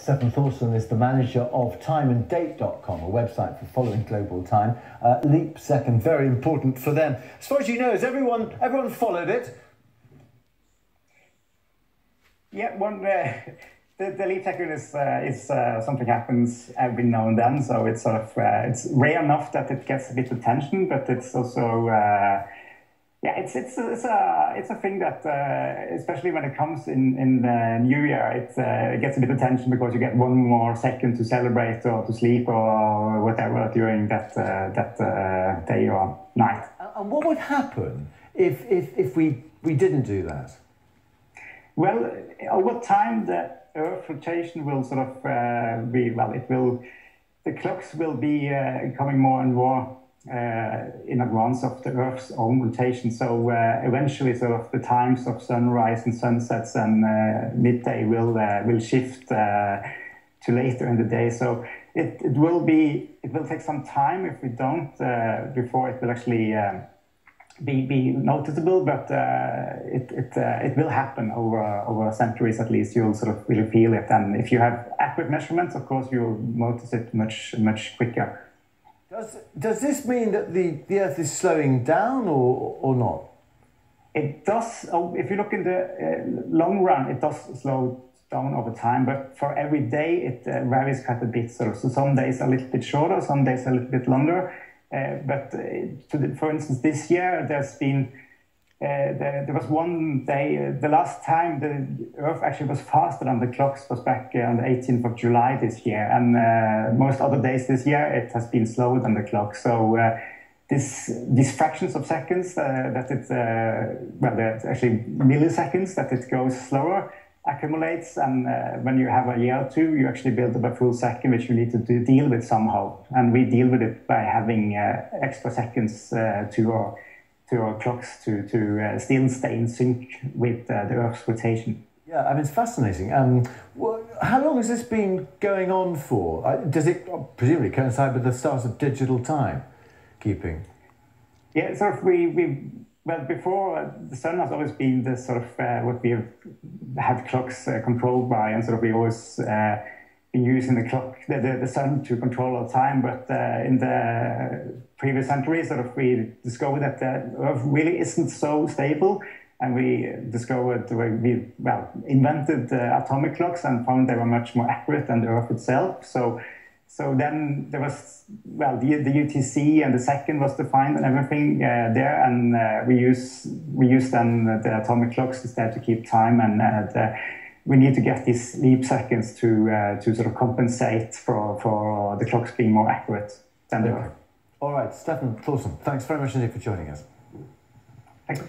Steffen Thorsen is the manager of timeanddate.com, a website for following global time. Leap second, very important for them. As far as you know, has everyone followed it? Yeah, the leap second is something happens every now and then, so it's sort of it's rare enough that it gets a bit of attention, but it's also yeah, it's a thing that especially when it comes in the new year, it gets a bit of attention because you get one more second to celebrate or to sleep or whatever during that day or night. And what would happen if we didn't do that? Well, over time, the Earth rotation will sort of the clocks will be coming more and more in advance of the Earth's own rotation. So eventually, sort of the times of sunrise and sunsets and midday will shift to later in the day. So it will take some time if we don't before it will actually be noticeable, but it will happen over centuries at least. You'll sort of really feel it, and if you have accurate measurements, of course, you'll notice it much quicker. Does this mean that the Earth is slowing down or not? It does. If you look in the long run, it does slow down over time, but for every day it varies quite a bit. So some days are a little bit shorter, some days a little bit longer. For instance, this year there's been there was one day, the last time the Earth actually was faster than the clocks was back on the 18th of July this year, and most other days this year it has been slower than the clock. So these fractions of seconds that it's they're actually milliseconds that it goes slower accumulates, and when you have a year or two, you actually build up a full second, which you need to deal with somehow. And we deal with it by having extra seconds to our clocks to still stay in sync with the Earth's rotation. Yeah, I mean, it's fascinating. How long has this been going on for? Does it presumably coincide with the start of digital time keeping? Yeah, sort of well, before, the sun has always been the sort of what we have had clocks controlled by, and sort of we always been using the sun to control our time. But in the previous century, sort of we discovered that the Earth really isn't so stable, and we discovered invented atomic clocks and found they were much more accurate than the Earth itself. So then there was, the UTC and the second was defined and everything there, and we use then the atomic clocks instead to keep time, and we need to get these leap seconds to sort of compensate for the clocks being more accurate than the Earth. All right, Steffen Thorsen, thanks very much indeed for joining us. Thank you.